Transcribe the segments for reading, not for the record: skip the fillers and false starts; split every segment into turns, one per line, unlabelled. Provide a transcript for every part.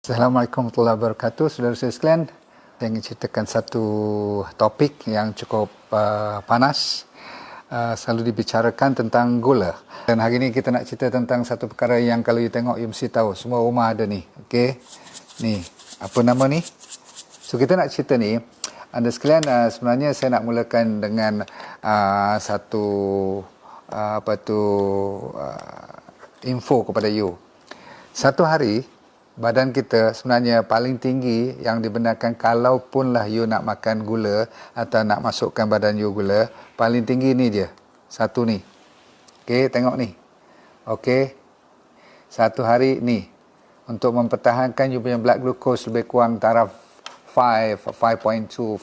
Assalamualaikum warahmatullahi wabarakatuh. Saudara saya sekalian, saya ingin ceritakan satu topik yang cukup panas, selalu dibicarakan tentang gula. Dan hari ini kita nak cerita tentang satu perkara yang kalau you tengok, you mesti tahu. Semua rumah ada ni. Okey. Ni, apa nama ni? So, kita nak cerita ni. Anda sekalian, sebenarnya saya nak mulakan dengan satu info kepada you. Satu hari, badan kita sebenarnya paling tinggi yang dibenarkan kalaupunlah you nak makan gula atau nak masukkan badan you gula, paling tinggi ni je. Satu ni. Okey, tengok ni. Okey. Satu hari ni. Untuk mempertahankan you punya blood glucose lebih kurang taraf 5.2,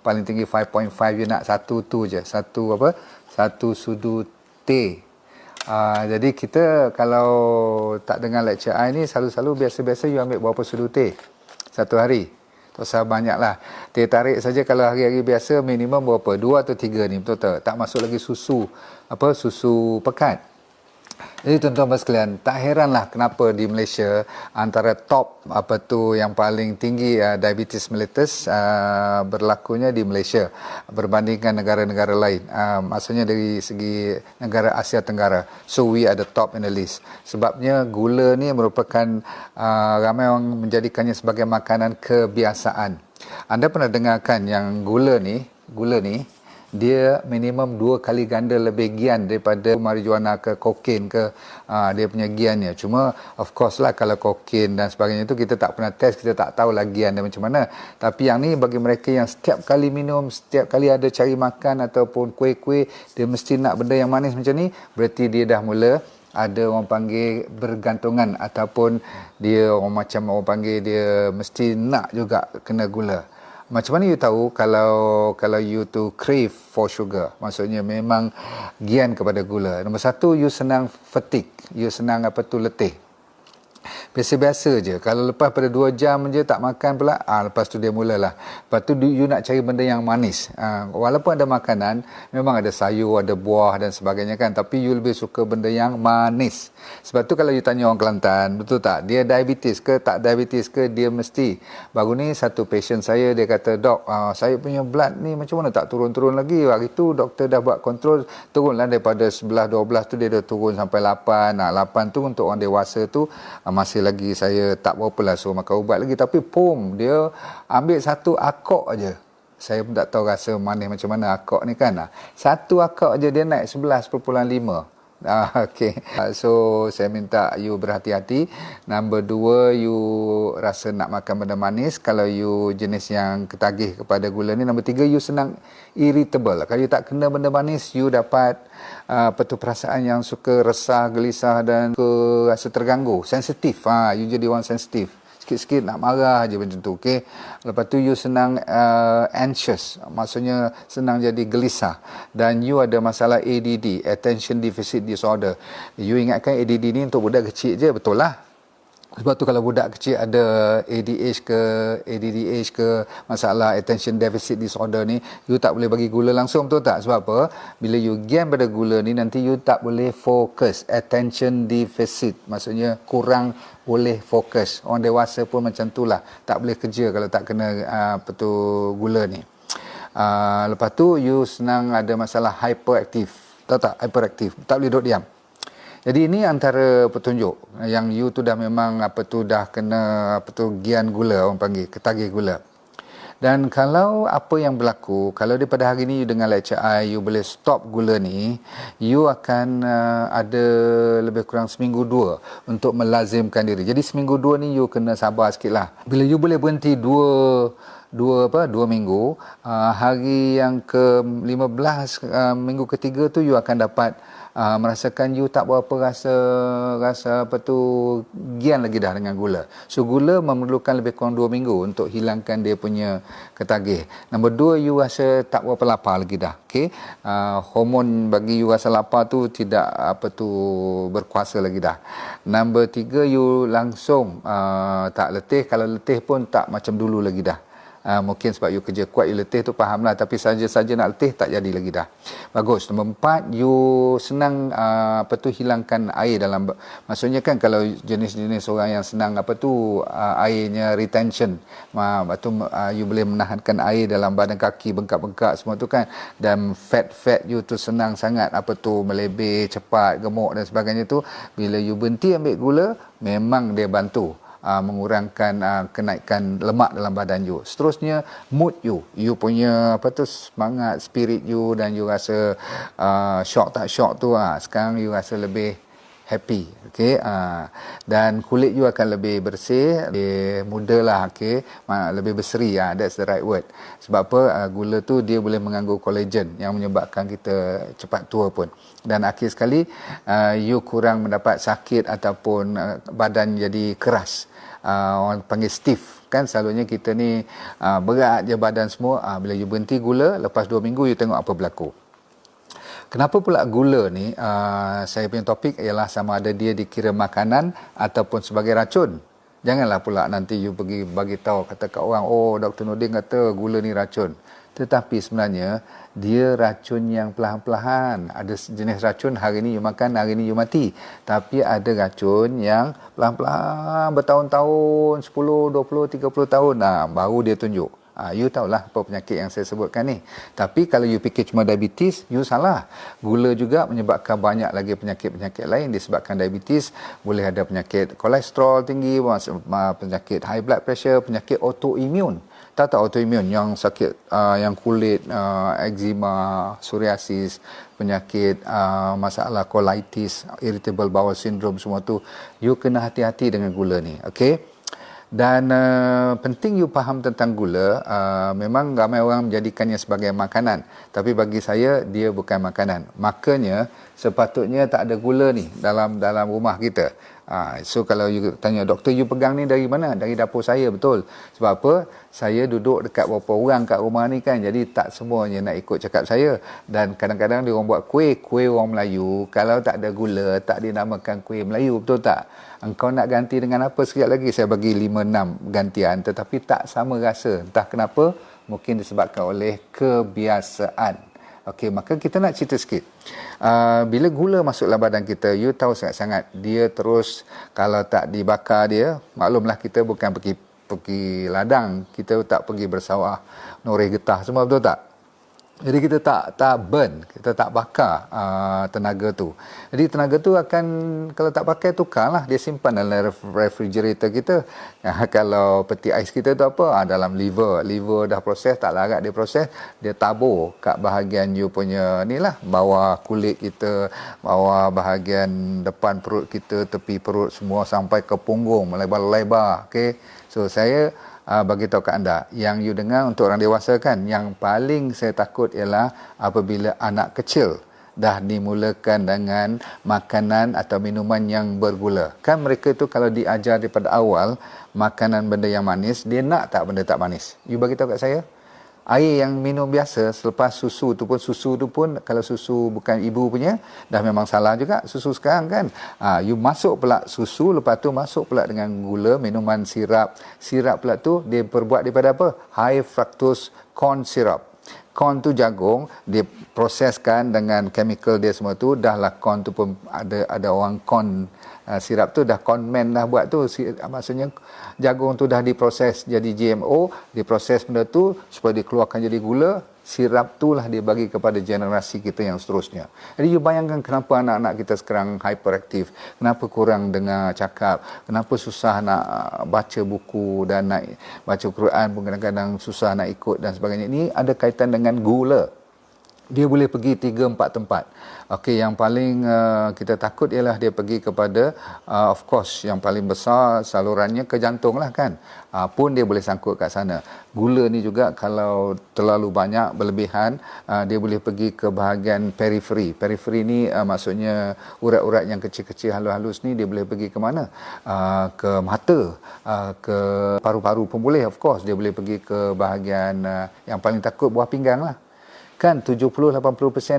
paling tinggi 5.5, you nak satu tu je. Satu sudu teh. Jadi kita kalau tak dengar lecture I ni, selalu biasa-biasa you ambil berapa sudu teh satu hari. Tak usah banyak lah. Teh tarik saja kalau hari-hari biasa minimum berapa? 2 atau 3 ni, betul tak? Tak masuk lagi susu pekat. Jadi tuan-tuan sekalian, tak heranlah kenapa di Malaysia antara top yang paling tinggi diabetes mellitus berlakunya di Malaysia berbandingkan negara-negara lain. Maksudnya dari segi negara Asia Tenggara. So we are the top in the list. Sebabnya gula ni merupakan ramai orang menjadikannya sebagai makanan kebiasaan. Anda pernah dengarkan yang gula ni dia minimum 2 kali ganda lebih gian daripada marijuana ke kokain ke dia punya giannya. Cuma of course lah, kalau kokain dan sebagainya tu kita tak pernah test, kita tak tahu lah gian dia macam mana. Tapi yang ni bagi mereka yang setiap kali minum, setiap kali ada cari makan ataupun kuih-kuih, dia mesti nak benda yang manis macam ni, berarti dia dah mula ada orang panggil bergantungan, ataupun dia orang panggil dia mesti nak juga kena gula. Macam mana you tahu kalau you tu crave for sugar? Maksudnya memang gian kepada gula. Nombor satu, you senang fatigue. You senang letih. Biasa-biasa je. Kalau lepas pada 2 jam je tak makan pula, lepas tu dia mulalah. Lepas tu you nak cari benda yang manis. Walaupun ada makanan, memang ada sayur, ada buah dan sebagainya kan. Tapi you lebih suka benda yang manis. Sebab tu kalau you tanya orang Kelantan, betul tak? Dia diabetes ke tak diabetes ke, dia mesti. Baru ni satu patient saya, dia kata, "Dok, saya punya blood ni macam mana tak turun-turun lagi?" Hari tu doktor dah buat kontrol, turunlah daripada 11-12 tu dia dah turun sampai 8. 8 tu untuk orang dewasa tu masih lagi saya tak berapa lah suruh makan ubat lagi. Tapi dia ambil satu akok aja. Saya pun tak tahu rasa manis macam mana akok ni kan. Satu akok aja dia naik 11.5. Okay. So saya minta you berhati-hati. Nombor 2, you rasa nak makan benda manis. Kalau you jenis yang ketagih kepada gula ni. Nombor 3, you senang irritable. Kalau you tak kena benda manis, you dapat perasaan yang suka resah, gelisah dan rasa terganggu, sensitif. You jadi orang sensitif. Sikit-sikit nak marah je macam tu. Okay? Lepas tu you senang anxious, maksudnya senang jadi gelisah. Dan you ada masalah ADD, Attention Deficit Disorder. You ingatkan ADD ni untuk budak kecil je, betul lah. Sebab tu kalau budak kecil ada ADH ke, ADDH ke, masalah Attention Deficit Disorder ni, you tak boleh bagi gula langsung, betul tak? Sebab apa? Bila you gian pada gula ni, nanti you tak boleh fokus. Attention Deficit, maksudnya kurang boleh fokus. Orang dewasa pun macam tu lah. Tak boleh kerja kalau tak kena gula ni. Lepas tu, you senang ada masalah hyperaktif. Tahu tak? Hyperaktif. Tak boleh duduk diam. Jadi ini antara petunjuk yang you tu dah memang dah kena gian gula, orang panggil ketagih gula. Dan kalau apa yang berlaku, kalau daripada hari ni you dengar lecture I, you boleh stop gula ni, you akan ada lebih kurang seminggu 2 untuk melazimkan diri. Jadi seminggu 2 ni you kena sabar sikit lah. Bila you boleh berhenti 2 minggu, hari yang ke-15, minggu ketiga tu you akan dapat merasakan you tak berapa rasa gian lagi dah dengan gula. So gula memerlukan lebih kurang 2 minggu untuk hilangkan dia punya ketagih. Nombor 2, you rasa tak berapa lapar lagi dah. Okay? Hormon bagi you rasa lapar tu tidak berkuasa lagi dah. Nombor 3, you langsung tak letih. Kalau letih pun tak macam dulu lagi dah. Mungkin sebab you kerja kuat, you letih tu fahamlah, tapi saja-saja nak letih tak jadi lagi dah. Bagus. Nombor 4, you senang hilangkan air dalam, maksudnya kan kalau jenis-jenis orang yang senang airnya retention, you boleh menahankan air dalam badan kaki, bengkak-bengkak semua tu kan, dan fat you tu senang sangat melebih cepat, gemuk dan sebagainya tu. Bila you berhenti ambil gula, memang dia bantu mengurangkan kenaikan lemak dalam badan you. Seterusnya, mood you punya semangat, spirit you, dan you rasa shock tak shock tu, sekarang you rasa lebih happy, okey. Dan kulit you akan lebih bersih, lebih muda lah, okey, lebih berseri, that's the right word. Sebab apa? Gula tu dia boleh mengganggu collagen yang menyebabkan kita cepat tua pun. Dan akhir sekali, you kurang mendapat sakit ataupun badan jadi keras. Orang panggil stiff kan, selalunya kita ni berat je badan semua. Bila you berhenti gula, lepas 2 minggu you tengok apa berlaku. Kenapa pula gula ni, saya punya topik ialah sama ada dia dikira makanan ataupun sebagai racun. Janganlah pula nanti you pergi bagi tahu, kata kat orang, oh Dr. Nordin kata gula ni racun. Tetapi sebenarnya dia racun yang perlahan-perlahan. Ada jenis racun hari ni you makan, hari ni you mati. Tapi ada racun yang perlahan-perlahan bertahun-tahun, 10, 20, 30 tahun, baru dia tunjuk. You tahulah apa penyakit yang saya sebutkan ni. Tapi kalau you fikir cuma diabetes, you salah. Gula juga menyebabkan banyak lagi penyakit-penyakit lain. Disebabkan diabetes, boleh ada penyakit kolesterol tinggi, penyakit high blood pressure, penyakit autoimun. Tahu tak autoimun? Yang sakit, yang kulit, eczema, psoriasis, penyakit masalah colitis, irritable bowel syndrome, semua tu. You kena hati-hati dengan gula ni. Okay? Dan penting you faham tentang gula. Memang ramai orang menjadikannya sebagai makanan, tapi bagi saya dia bukan makanan. Makanya sepatutnya tak ada gula ni dalam rumah kita. So kalau you tanya, doktor you pegang ni dari mana? Dari dapur saya, betul. Sebab apa? Saya duduk dekat beberapa orang kat rumah ni kan, jadi tak semuanya nak ikut cakap saya. Dan kadang-kadang dia orang buat kuih orang Melayu, kalau tak ada gula tak dinamakan kuih Melayu, betul tak? Engkau nak ganti dengan apa? Sekejap lagi saya bagi 5-6 gantian, tetapi tak sama rasa. Entah kenapa, mungkin disebabkan oleh kebiasaan. Okey, maka kita nak cerita sikit. Bila gula masuk dalam badan kita, you tahu sangat-sangat dia terus, kalau tak dibakar dia, maklumlah kita bukan pergi ladang, kita tak pergi bersawah, noreh getah semua, betul tak? Jadi kita tak burn, kita tak bakar tenaga tu. Jadi tenaga tu akan, kalau tak pakai, tukarlah, dia simpan dalam refrigerator kita. Kalau peti ais kita tu apa? Dalam liver dah proses, tak larat dia proses, dia tabur kat bahagian you punya ni lah, bawah kulit kita, bawah bahagian depan perut kita, tepi perut semua sampai ke punggung, melebar-lebar. Okay? So saya bagi tahu kat anda, yang you dengar untuk orang dewasa kan, yang paling saya takut ialah apabila anak kecil dah dimulakan dengan makanan atau minuman yang bergula. Kan mereka tu kalau diajar daripada awal makanan benda yang manis, dia nak tak benda tak manis? You bagi tahu kat saya. Air yang minum biasa selepas susu tu pun kalau susu bukan ibu punya, dah memang salah juga susu sekarang kan. You masuk pula susu, lepas tu masuk pula dengan gula, minuman sirap pula tu dia berbuat daripada apa? High fructose corn syrup. Corn tu jagung, dia proseskan dengan chemical dia semua tu, dahlah corn tu pun ada orang corn sirap tu dah conman dah buat tu, maksudnya jagung tu dah diproses jadi GMO, diproses benda tu supaya dikeluarkan jadi gula, sirap tu lah dia bagi kepada generasi kita yang seterusnya. Jadi you bayangkan kenapa anak-anak kita sekarang hyperaktif, kenapa kurang dengar cakap, kenapa susah nak baca buku dan nak baca Quran pun kadang-kadang susah nak ikut dan sebagainya. Ini ada kaitan dengan gula. Dia boleh pergi 3-4 tempat. Okey, yang paling kita takut ialah dia pergi kepada, of course, yang paling besar salurannya ke jantung lah kan. Pun dia boleh sangkut kat sana. Gula ni juga kalau terlalu banyak, berlebihan, dia boleh pergi ke bahagian periferi. Periferi ni maksudnya urat-urat yang kecil-kecil halus-halus ni, dia boleh pergi ke mana? Ke mata, ke paru-paru pun boleh, of course. Dia boleh pergi ke bahagian yang paling takut, buah pinggang lah. Kan 70-80%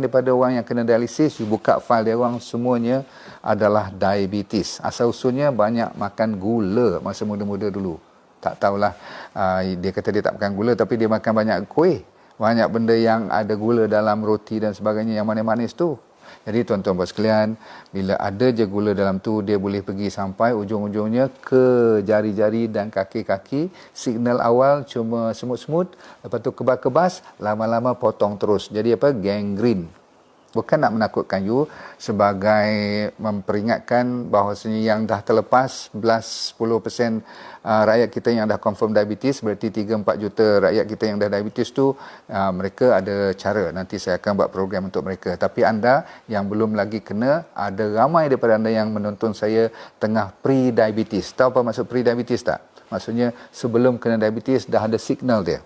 daripada orang yang kena dialisis, you buka file dia orang, semuanya adalah diabetes. Asal usulnya banyak makan gula masa muda-muda dulu. tak tahulah, dia kata dia tak makan gula tapi dia makan banyak kuih, banyak benda yang ada gula dalam roti dan sebagainya yang manis-manis tu. Jadi tuan-tuan buat sekalian, bila ada je gula dalam tu, dia boleh pergi sampai ujung-ujungnya ke jari-jari dan kaki-kaki. Signal awal cuma semut-semut, lepas tu kebas-kebas, lama-lama potong terus. Jadi apa? Gangrene. Bukan nak menakutkan you, sebagai memperingatkan bahawasanya yang dah terlepas 10% rakyat kita yang dah confirm diabetes, berarti 3-4 juta rakyat kita yang dah diabetes tu, mereka ada cara. Nanti saya akan buat program untuk mereka. Tapi anda yang belum lagi kena, ada ramai daripada anda yang menonton saya tengah pre-diabetes. Tahu apa maksud pre-diabetes tak? Maksudnya sebelum kena diabetes dah ada signal dia.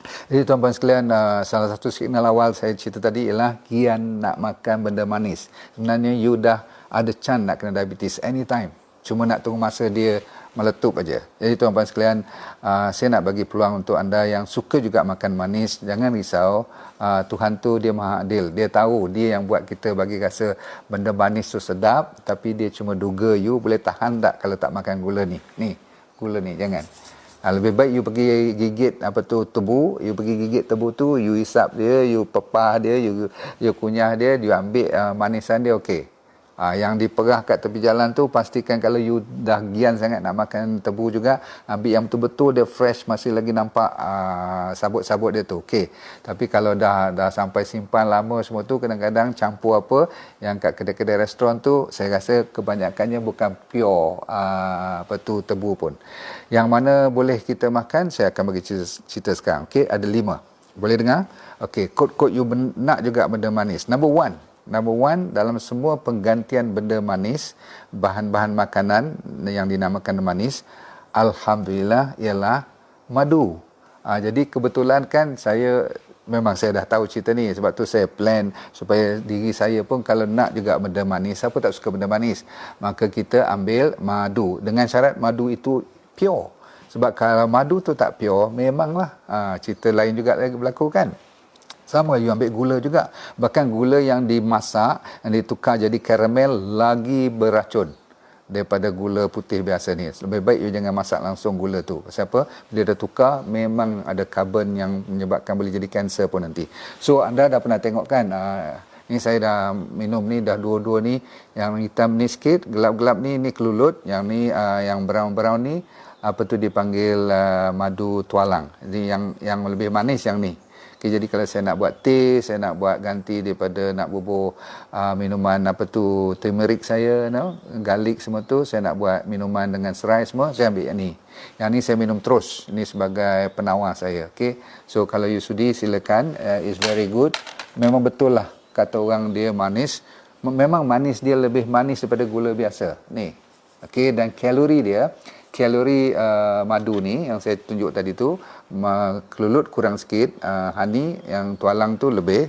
Jadi tuan-tuan sekalian, salah satu signal awal saya cerita tadi ialah kian nak makan benda manis. Sebenarnya you dah ada chance nak kena diabetes anytime. Cuma nak tunggu masa dia meletup aja. Jadi tuan-tuan sekalian, saya nak bagi peluang untuk anda yang suka juga makan manis, jangan risau. Tuhan tu dia maha adil. Dia tahu, dia yang buat kita bagi rasa benda manis tu sedap, tapi dia cuma duga you boleh tahan tak kalau tak makan gula ni. Ni, gula ni jangan. Lebih baik you pergi gigit tebu, you pergi gigit tebu tu, you hisap dia, you pepah dia, you kunyah dia, you ambil manisan dia, okey. Yang diperah kat tepi jalan tu, pastikan kalau you dah gian sangat nak makan tebu juga, ambil yang betul-betul dia fresh, masih lagi nampak sabut-sabut dia tu, okey. Tapi kalau dah sampai simpan lama semua tu, kadang-kadang campur apa yang kat kedai-kedai restoran tu, saya rasa kebanyakannya bukan pure tebu pun. Yang mana boleh kita makan, saya akan bagi cerita sekarang. Okey, ada 5. Boleh dengar? Okey, kod-kod you nak juga benda manis. Number one, dalam semua penggantian benda manis, bahan-bahan makanan yang dinamakan manis, alhamdulillah ialah madu. Jadi kebetulan kan saya dah tahu cerita ni, sebab tu saya plan supaya diri saya pun kalau nak juga benda manis, siapa tak suka benda manis, maka kita ambil madu dengan syarat madu itu pure. Sebab kalau madu tu tak pure, memanglah cerita lain juga berlaku kan. Sama you ambil gula juga. Bahkan gula yang dimasak, yang ditukar jadi karamel, lagi beracun daripada gula putih biasa ni. Lebih baik you jangan masak langsung gula tu. Pasal apa? Bila dah tukar, memang ada karbon yang menyebabkan boleh jadi kanser pun nanti. So, anda dah pernah tengok kan? Ni saya dah minum ni, dah dua-dua ni. Yang hitam ni sikit, gelap-gelap ni kelulut. Yang ni, yang brown-brown ni, dipanggil madu tualang. Jadi yang lebih manis yang ni. Okay, jadi kalau saya nak buat teh, saya nak buat ganti daripada nak bubur minuman turmeric saya, garlic semua tu, saya nak buat minuman dengan serai semua, saya ambil yang ni. Yang ni saya minum terus. Ini sebagai penawar saya. Okay. So kalau you sudi, silakan. It's very good. Memang betul lah kata orang dia manis. Memang manis dia lebih manis daripada gula biasa. Ni. Okay, dan kalori madu ni yang saya tunjuk tadi tu, kelulut kurang sikit, honey yang tualang tu lebih,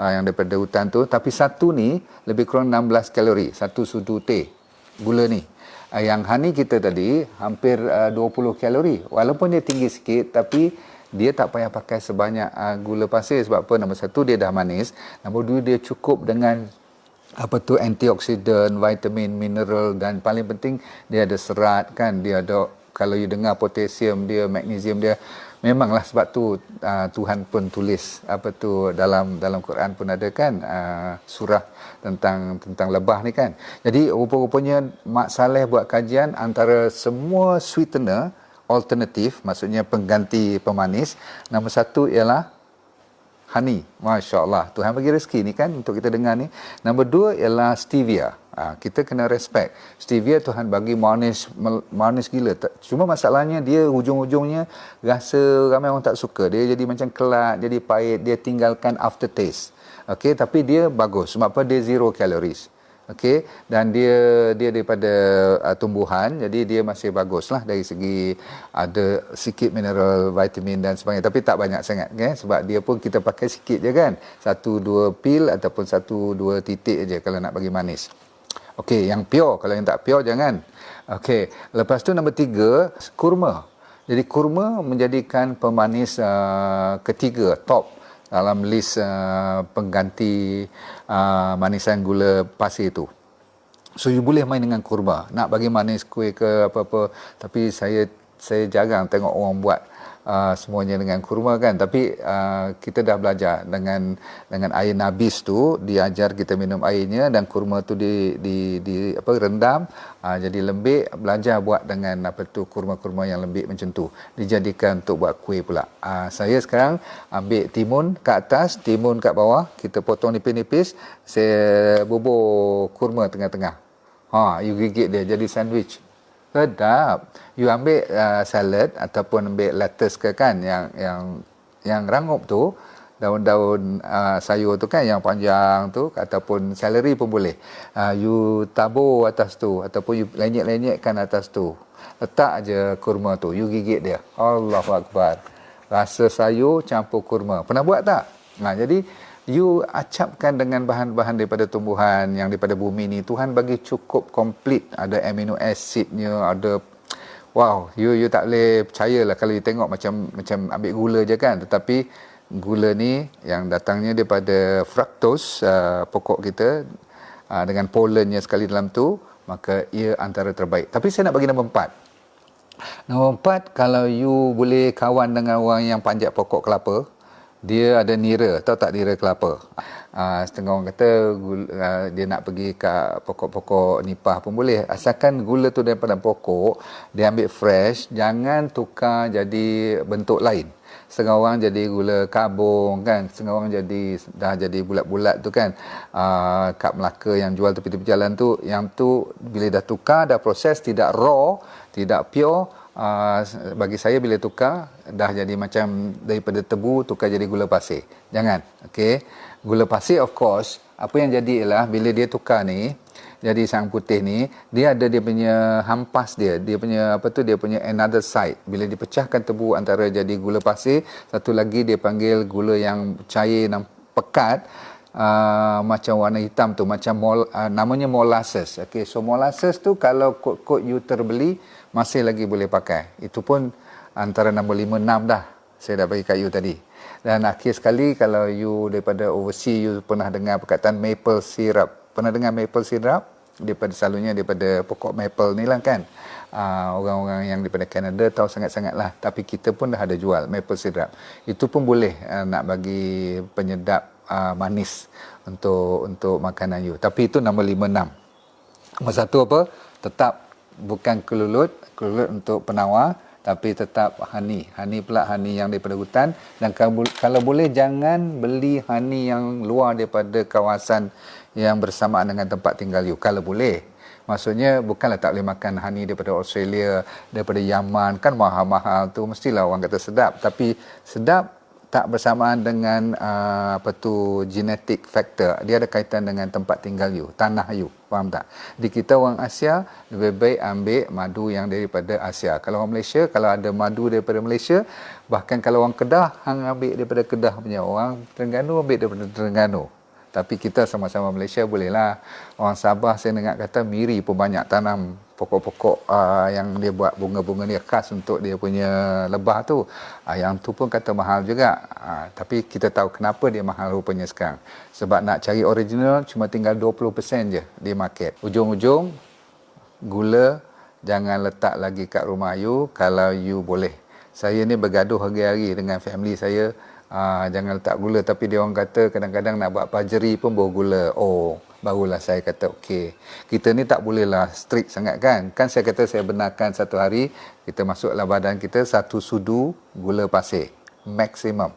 yang daripada hutan tu, tapi satu ni lebih kurang 16 kalori, satu sudu teh gula ni. Yang honey kita tadi hampir 20 kalori, walaupun dia tinggi sikit, tapi dia tak payah pakai sebanyak gula pasir. Sebab apa? Nombor satu, dia dah manis. Nombor dua, dia cukup dengan antioksidan, vitamin, mineral, dan paling penting dia ada serat kan, dia ada, kalau you dengar potasium dia, magnesium dia, memanglah sebab tu Tuhan pun tulis dalam Quran pun ada kan, surah tentang lebah ni kan. Jadi rupa-rupanya Mak Saleh buat kajian antara semua sweetener alternatif, maksudnya pengganti pemanis, nombor satu ialah honey. Masya Allah. Tuhan bagi rezeki ni kan untuk kita dengar ni. Nombor dua ialah stevia. Kita kena respect. Stevia Tuhan bagi manis gila. Cuma masalahnya dia hujung-hujungnya rasa ramai orang tak suka. Dia jadi macam kelat, jadi pahit, dia tinggalkan aftertaste. Okey, tapi dia bagus. Sebab apa? Dia 0 calories. Okey, dan dia daripada tumbuhan, jadi dia masih baguslah dari segi ada sikit mineral, vitamin dan sebagainya, tapi tak banyak sangat kan, sebab dia pun kita pakai sikit je kan, 1-2 pil ataupun 1-2 titik aja kalau nak bagi manis. Okey, yang pure, kalau yang tak pure jangan. Okey, lepas tu nombor 3, kurma. Jadi kurma menjadikan pemanis ketiga top dalam list pengganti manisan gula pasir tu. So you boleh main dengan kurma. Nak bagi manis kuih ke apa-apa, tapi saya saya jarang tengok orang buat semuanya dengan kurma kan, tapi kita dah belajar dengan air nabis tu, diajar kita minum airnya, dan kurma tu di apa, rendam jadi lembik, belajar buat dengan apa tu, kurma-kurma yang lembik macam tu, dijadikan untuk buat kuih pula. Saya sekarang ambil timun kat atas, timun kat bawah, kita potong nipis-nipis, saya bubur kurma tengah-tengah. You gigit dia jadi sandwich. Sedap. You ambil salad ataupun ambil lettuce ke kan, yang rangup tu, daun-daun sayur tu kan yang panjang tu, ataupun celery pun boleh. You tabur atas tu, ataupun you lenyek-lenyekkan atas tu. Letak je kurma tu, you gigit dia. Allahu Akbar. Rasa sayur campur kurma. Pernah buat tak? Jadi you acapkan dengan bahan-bahan daripada tumbuhan yang daripada bumi ni. Tuhan bagi cukup komplit, ada amino acidnya, ada wow, you tak boleh percayalah kalau you tengok macam ambil gula je kan, tetapi gula ni yang datangnya daripada fructose, pokok kita, dengan pollennya sekali dalam tu, maka ia antara terbaik. Tapi saya nak bagi nombor 4. Nombor 4, kalau you boleh kawan dengan orang yang panjat pokok kelapa, dia ada nira, tahu tak nira kelapa? Setengah orang kata dia nak pergi ke pokok-pokok nipah pun boleh, asalkan gula tu daripada pokok, dia ambil fresh, jangan tukar jadi bentuk lain. Setengah orang jadi gula kabung kan, setengah orang dah jadi bulat-bulat tu kan, kat Melaka yang jual tepi-tepi jalan tu, yang tu bila dah tukar, dah proses, tidak raw, tidak pure, bagi saya bila tukar dah jadi macam daripada tebu tukar jadi gula pasir. Jangan. Okey. Gula pasir of course, apa yang jadi ialah bila dia tukar ni jadi sang putih ni, dia ada dia punya hampas dia punya apa tu, dia punya another side. Bila dipecahkan tebu antara jadi gula pasir, satu lagi dia panggil gula yang cair dan pekat, macam warna hitam tu, macam namanya molasses. Okey, so molasses tu kalau kod-kod you terbeli masih lagi boleh pakai. Itu pun antara nombor 5, 6 dah. Saya dah bagi kat you tadi. Dan akhir sekali, kalau you daripada overseas, you pernah dengar perkataan maple syrup. Pernah dengar maple syrup? Selalunya daripada pokok maple ni lah kan. Orang-orang yang daripada Canada tahu sangat-sangat lah. Tapi kita pun dah ada jual maple syrup. Itu pun boleh nak bagi penyedap manis untuk makanan you. Tapi itu nombor 5, 6. Nombor 1 apa? Tetap bukan kelulut untuk penawar, tapi tetap honey pula, honey yang daripada hutan. Dan kalau boleh jangan beli honey yang luar daripada kawasan yang bersamaan dengan tempat tinggal you, kalau boleh. Maksudnya bukanlah tak boleh makan honey daripada Australia, daripada Yaman, kan mahal-mahal tu, mestilah orang kata sedap, tapi sedap tak bersamaan dengan genetic factor. Dia ada kaitan dengan tempat tinggal you, tanah you. Faham tak? Di kita orang Asia, lebih baik ambil madu yang daripada Asia. Kalau orang Malaysia, kalau ada madu daripada Malaysia, bahkan kalau orang Kedah, hang ambil daripada Kedah punya. Orang Terengganu ambil daripada Terengganu. Tapi kita sama-sama Malaysia bolehlah. Orang Sabah saya dengar kata Miri pun banyak tanam pokok-pokok yang dia buat bunga-bunga dia khas untuk dia punya lebah tu. Yang tu pun kata mahal juga. Tapi kita tahu kenapa dia mahal rupanya sekarang. Sebab nak cari original cuma tinggal 20% je di market. Ujung-ujung gula jangan letak lagi kat rumah you kalau you boleh. Saya ni bergaduh hari-hari dengan family saya. Jangan letak gula, tapi dia orang kata kadang-kadang nak buat pajeri pun bawa gula. Barulah saya kata okey, kita ni tak bolehlah strict sangat kan. Saya kata saya benarkan satu hari kita masuklah badan kita 1 sudu gula pasir maksimum.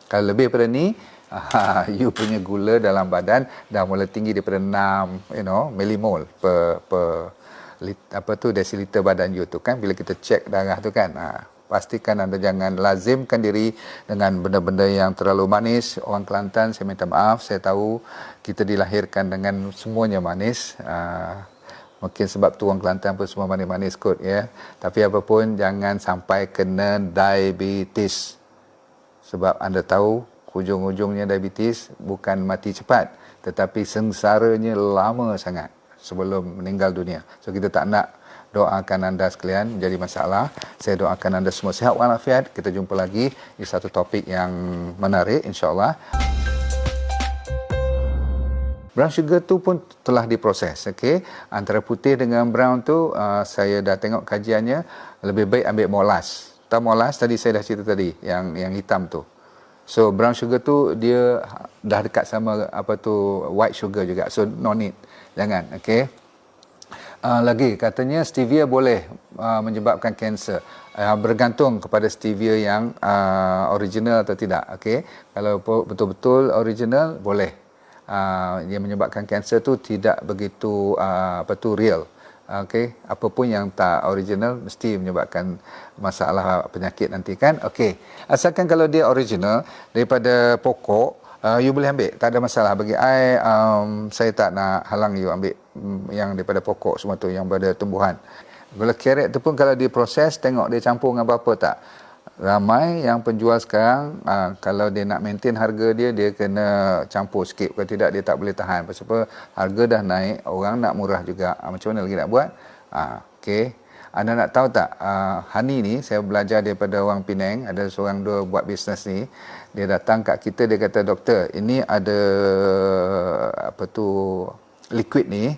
Kalau lebih pada ni you punya gula dalam badan dah mula tinggi daripada 6 milimol per desiliter badan you tu kan. Bila kita cek darah tu kan, pastikan anda jangan lazimkan diri dengan benda-benda yang terlalu manis. Orang Kelantan, saya minta maaf, saya tahu kita dilahirkan dengan semuanya manis. Mungkin sebab tu orang Kelantan pun semua manis-manis kot ya. Tapi apapun jangan sampai kena diabetes. Sebab anda tahu hujung-hujungnya diabetes bukan mati cepat, tetapi sengsaranya lama sangat sebelum meninggal dunia. So kita tak nak doakan anda sekalian jadi masalah. Saya doakan anda semua sihat walafiat. Kita jumpa lagi di satu topik yang menarik insya-Allah. Brown sugar tu pun telah diproses, okey. Antara putih dengan brown tu saya dah tengok kajiannya, lebih baik ambil molas. Tahu molas tadi saya dah cerita tadi, yang hitam tu. So brown sugar tu dia dah dekat sama apa tu white sugar juga. So no need. Jangan, okey. Lagi katanya stevia boleh menyebabkan kanser. Bergantung kepada stevia yang original atau tidak, okey. Kalau betul-betul original boleh. Dia menyebabkan kanser tu tidak begitu real. Okey, apa pun yang tak original mesti menyebabkan masalah penyakit nanti kan. Okey, asalkan kalau dia original daripada pokok, you boleh ambil, tak ada masalah. Bagi saya tak nak halang you ambil yang daripada pokok semua tu, yang daripada tumbuhan. Kalau carrot tu pun kalau diproses, tengok dia campur dengan apa-apa tak. Ramai yang penjual sekarang, kalau dia nak maintain harga dia, dia kena campur sikit. Kalau tidak, dia tak boleh tahan. Sebab harga dah naik, orang nak murah juga. Macam mana lagi nak buat? Okey. Anda nak tahu tak, honey ni, saya belajar daripada orang Penang, ada seorang dua buat bisnes ni. Dia datang kat kita, dia kata, doktor, ini ada liquid ni,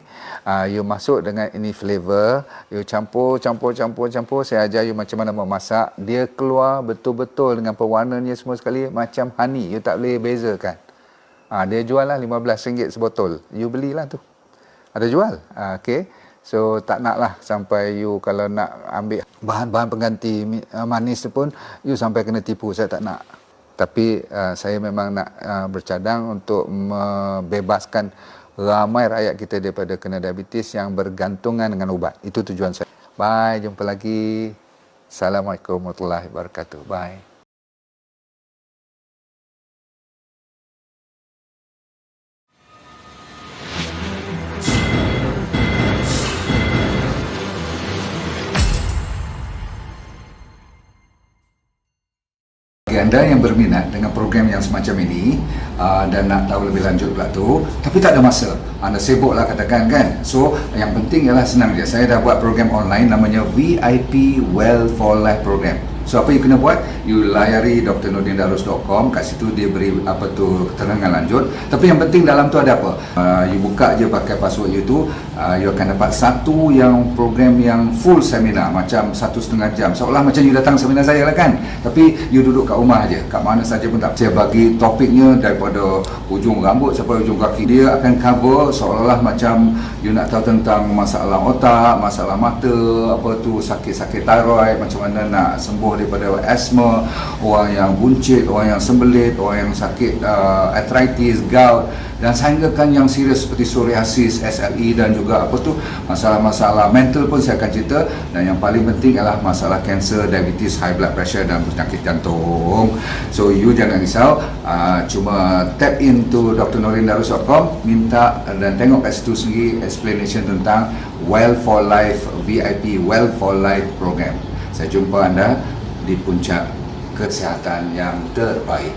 you masuk dengan ini flavor, you campur, saya ajar you macam mana memasak, dia keluar betul-betul dengan pewarnanya semua sekali macam honey, you tak boleh bezakan. Dia jual lah RM15 sebotol, you belilah tu, ada jual. Okay, so tak nak lah sampai you kalau nak ambil bahan-bahan pengganti manis tu pun you sampai kena tipu, saya tak nak. Tapi saya memang nak bercadang untuk membebaskan ramai rakyat kita daripada kena diabetes yang bergantungan dengan ubat. Itu tujuan saya. Bye, jumpa lagi. Assalamualaikum warahmatullahi wabarakatuh. Bye. Bagi anda yang berminat dengan program yang semacam ini dan nak tahu lebih lanjut pula tu, tapi tak ada masa, anda sibuk lah katakan kan. So yang penting ialah senang je, saya dah buat program online namanya VIP Well for Life Program. So apa you kena buat, you layari drnordindarus.com, kat situ dia beri keterangan lanjut. Tapi yang penting dalam tu ada apa, you buka je pakai password you tu, you akan dapat satu yang program yang full seminar, macam 1,5 jam, seolah macam you datang seminar saya lah kan. Tapi you duduk kat rumah aje, kat mana saja pun tak. Saya bagi topiknya daripada ujung rambut sampai ujung kaki. Dia akan cover seolah-olah macam you nak tahu tentang masalah otak, masalah mata, sakit-sakit thyroid, macam mana nak sembuh daripada asma, orang yang buncit, orang yang sembelit, orang yang sakit arthritis, gout, dan sehinggakan yang serius seperti psoriasis, SLE, dan juga masalah-masalah mental pun saya akan cerita. Dan yang paling penting adalah masalah kanser, diabetes, high blood pressure dan penyakit jantung. So you jangan risau, cuma tap into drnordindarus.com, minta dan tengok kat situ sendiri explanation tentang Well for Life VIP Well for Life program. Saya jumpa anda di puncak kesihatan yang terbaik.